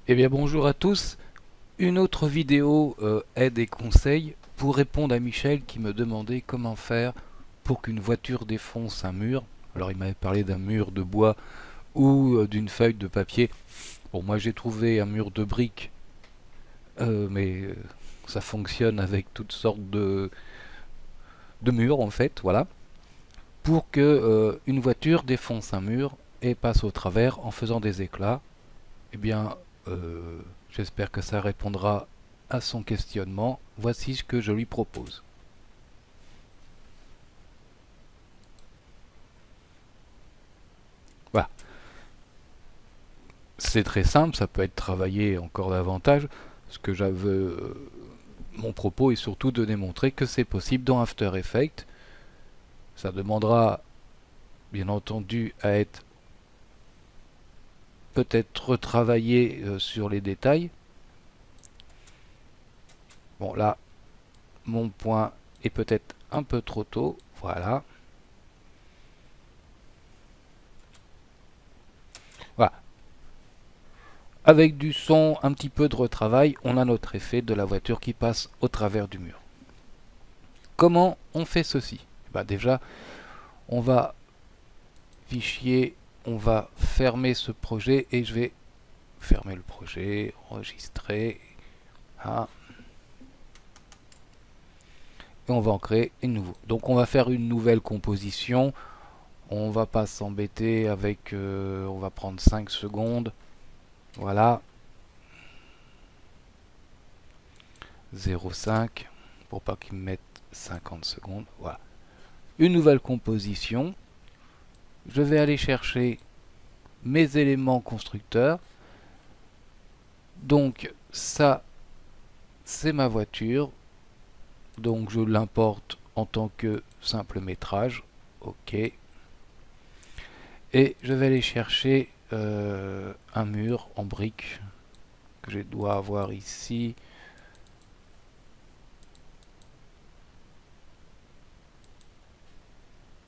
Eh bien bonjour à tous, une autre vidéo aide et conseils pour répondre à Michel qui me demandait comment faire pour qu'une voiture défonce un mur. Alors il m'avait parlé d'un mur de bois ou d'une feuille de papier. Bon, moi j'ai trouvé un mur de briques, mais ça fonctionne avec toutes sortes de murs en fait, voilà. Pour que une voiture défonce un mur et passe au travers en faisant des éclats. Eh bien, j'espère que ça répondra à son questionnement. Voici ce que je lui propose. Voilà. C'est très simple, ça peut être travaillé encore davantage. Ce que j'avais, mon propos est surtout de démontrer que c'est possible dans After Effects. Ça demandera, bien entendu, à être peut-être retravaillé sur les détails. Bon, là, mon point est peut-être un peu trop tôt. Voilà. Voilà. Avec du son, un petit peu de retravail, on a notre effet de la voiture qui passe au travers du mur. Comment on fait ceci? Déjà, on va fichier, on va fermer ce projet et je vais fermer le projet, enregistrer. Ah, et on va en créer une nouvelle. Donc on va faire une nouvelle composition. On va pas s'embêter avec... on va prendre 5 secondes. Voilà. 0,5 pour pas qu'il me mette 50 secondes. Voilà. Une nouvelle composition. Je vais aller chercher mes éléments constructeurs. Donc ça, c'est ma voiture. Donc je l'importe en tant que simple métrage. OK. Et je vais aller chercher un mur en briques que je dois avoir ici.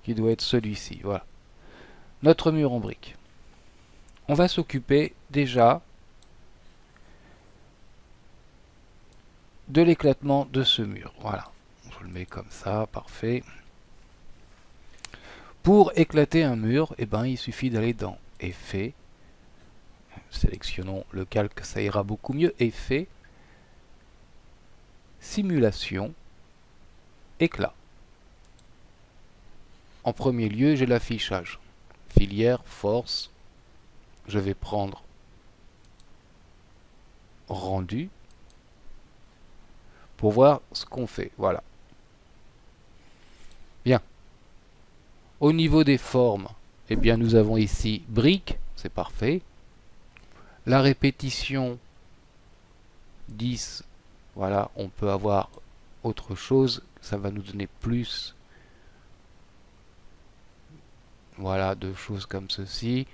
Qui doit être celui-ci. Voilà. Notre mur en briques. On va s'occuper déjà de l'éclatement de ce mur. Voilà. Je le mets comme ça, parfait. Pour éclater un mur, il suffit d'aller dans Effet. Sélectionnons le calque, ça ira beaucoup mieux. Effet, Simulation, Éclat. En premier lieu, j'ai l'affichage. Filière, force. Je vais prendre rendu pour voir ce qu'on fait. Voilà. Bien. Au niveau des formes, nous avons ici brique, c'est parfait. La répétition 10, voilà, on peut avoir autre chose, ça va nous donner plus, voilà, de choses comme ceci.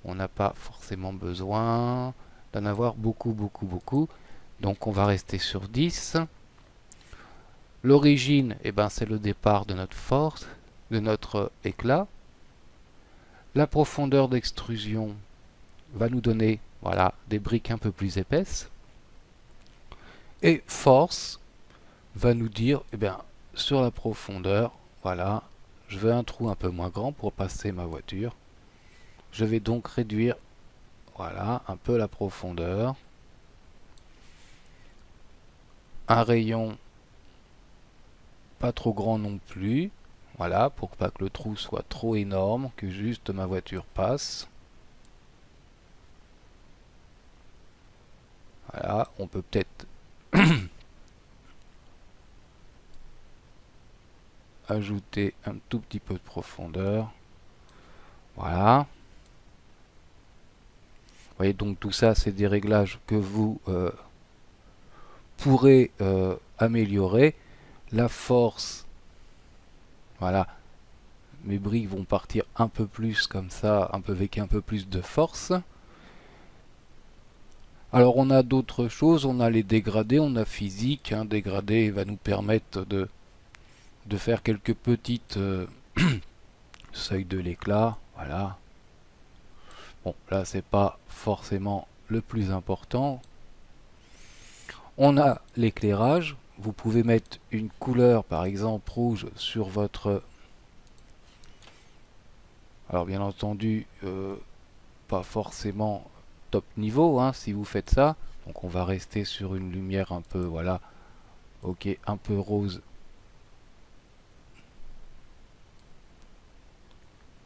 On n'a pas forcément besoin d'en avoir beaucoup, beaucoup, beaucoup. Donc on va rester sur 10. L'origine, c'est le départ de notre force, de notre éclat. La profondeur d'extrusion va nous donner, voilà, des briques un peu plus épaisses. Et force va nous dire, sur la profondeur, voilà, je veux un trou un peu moins grand pour passer ma voiture. Je vais donc réduire, voilà, un peu la profondeur. Un rayon pas trop grand non plus. Voilà, pour pas que le trou soit trop énorme, que juste ma voiture passe. Voilà, on peut peut-être ajouter un tout petit peu de profondeur. Voilà. Vous voyez, donc tout ça, c'est des réglages que vous pourrez améliorer. La force, voilà, mes briques vont partir un peu plus comme ça, un peu avec un peu plus de force. Alors on a d'autres choses, on a les dégradés, on a physique. Dégradé va nous permettre de faire quelques petites seuils de l'éclat. Voilà. Bon, là c'est pas forcément le plus important, on a l'éclairage. Vous pouvez mettre une couleur, par exemple rouge, sur votre... Alors bien entendu, pas forcément top niveau hein, si vous faites ça. Donc on va rester sur une lumière un peu, voilà, ok, un peu rose.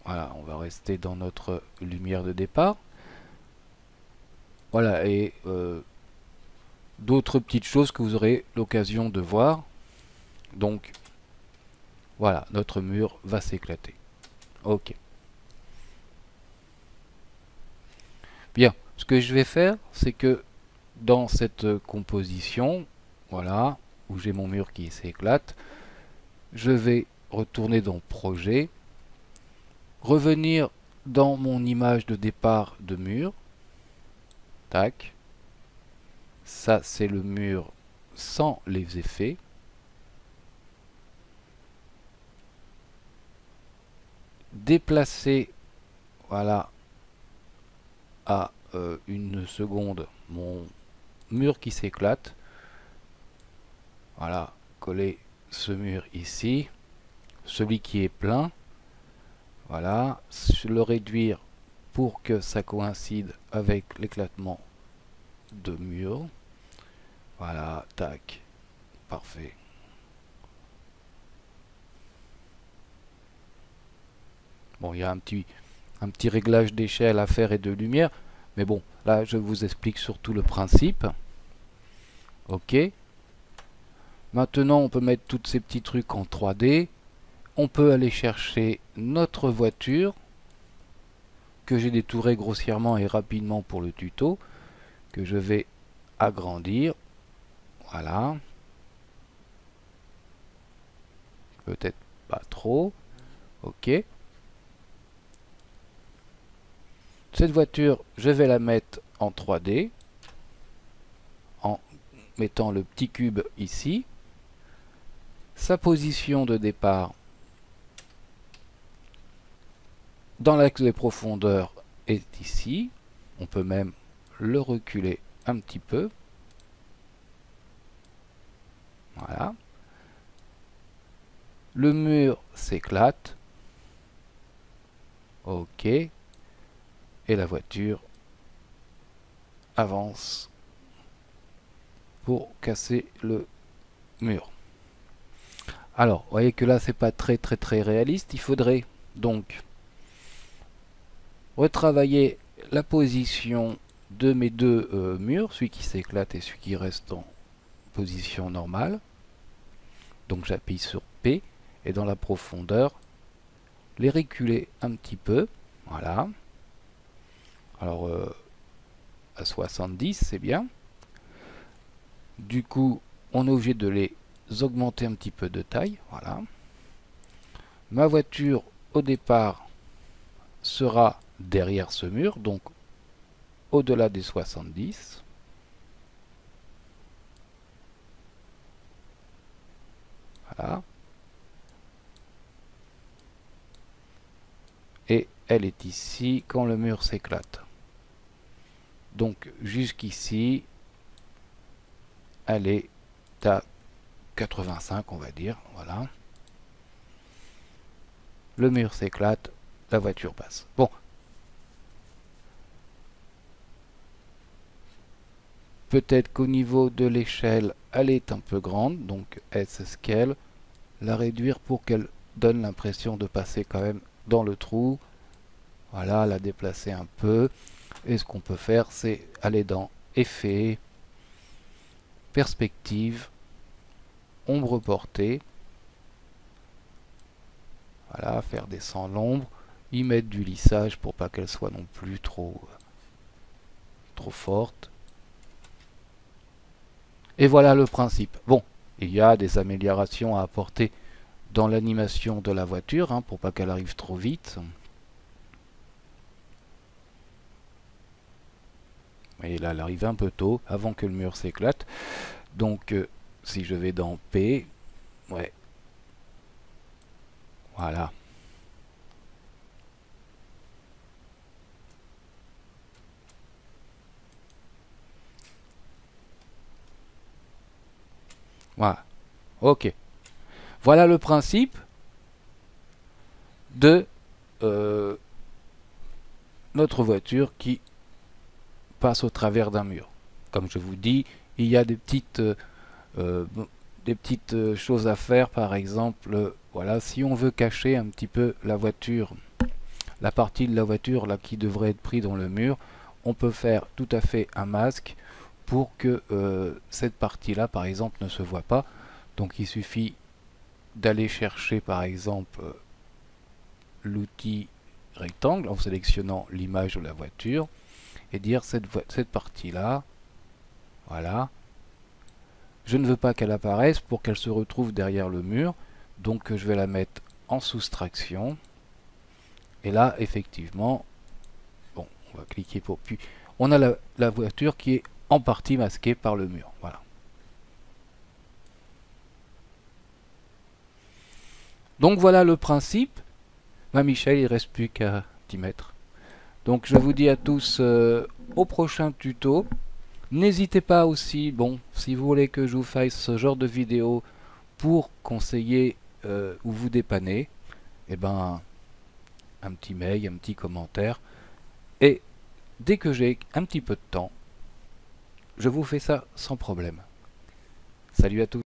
Voilà, on va rester dans notre lumière de départ. Voilà, et d'autres petites choses que vous aurez l'occasion de voir. Donc, voilà, notre mur va s'éclater. Ok. Bien, ce que je vais faire, c'est que dans cette composition, voilà, où j'ai mon mur qui s'éclate, je vais retourner dans Projet, revenir dans mon image de départ de mur. Tac. Ça, c'est le mur sans les effets. Déplacer, voilà, à une seconde mon mur qui s'éclate. Voilà, coller ce mur ici. Celui qui est plein. Voilà, le réduire pour que ça coïncide avec l'éclatement de mur. Voilà, tac, parfait. Bon, il y a un petit réglage d'échelle à faire et de lumière, mais bon, là je vous explique surtout le principe. Ok. Maintenant, on peut mettre tous ces petits trucs en 3D. On peut aller chercher notre voiture, que j'ai détouré grossièrement et rapidement pour le tuto, que je vais agrandir. Voilà. Peut-être pas trop. Ok. Cette voiture, je vais la mettre en 3D, en mettant le petit cube ici. Sa position de départ dans l'axe des profondeurs est ici. On peut même le reculer un petit peu. Voilà. Le mur s'éclate. Ok. Et la voiture avance pour casser le mur. Alors, vous voyez que là, c'est pas très réaliste. Il faudrait donc retravailler la position de mes deux murs, celui qui s'éclate et celui qui reste en position normale. Donc j'appuie sur P et dans la profondeur, les reculer un petit peu. Voilà. Alors à 70, c'est bien. Du coup, on est obligé de les augmenter un petit peu de taille. Voilà. Ma voiture, au départ, sera derrière ce mur, donc au-delà des 70. Voilà. Et elle est ici quand le mur s'éclate. Donc jusqu'ici, elle est à 85, on va dire. Voilà. Le mur s'éclate, la voiture passe. Bon. Peut-être qu'au niveau de l'échelle, elle est un peu grande, donc S-Scale, la réduire pour qu'elle donne l'impression de passer quand même dans le trou. Voilà, la déplacer un peu. Et ce qu'on peut faire, c'est aller dans Effet, Perspective, Ombre portée. Voilà, faire descendre l'ombre, y mettre du lissage pour pas qu'elle soit non plus trop forte. Et voilà le principe. Bon, il y a des améliorations à apporter dans l'animation de la voiture, hein, pour pas qu'elle arrive trop vite. Et là, elle arrive un peu tôt, avant que le mur s'éclate. Donc, si je vais dans P, ouais, voilà. Voilà. Ok. Voilà le principe de notre voiture qui passe au travers d'un mur. Comme je vous dis, il y a des petites choses à faire. Par exemple, voilà, si on veut cacher un petit peu la voiture, la partie de la voiture là qui devrait être prise dans le mur, on peut faire tout à fait un masque pour que cette partie là par exemple ne se voit pas. Donc il suffit d'aller chercher par exemple l'outil rectangle en sélectionnant l'image de la voiture et dire cette partie là, voilà, je ne veux pas qu'elle apparaisse pour qu'elle se retrouve derrière le mur, donc je vais la mettre en soustraction. Et là effectivement, bon, on va cliquer pour puis on a la voiture qui est en partie masquée par le mur. Voilà. Donc voilà le principe. Ma Michel, il ne reste plus qu'à 10 mètres. Donc je vous dis à tous au prochain tuto. N'hésitez pas aussi, bon, si vous voulez que je vous fasse ce genre de vidéo pour conseiller ou vous dépanner, eh ben un petit mail, un petit commentaire. Et dès que j'ai un petit peu de temps, je vous fais ça sans problème. Salut à tous.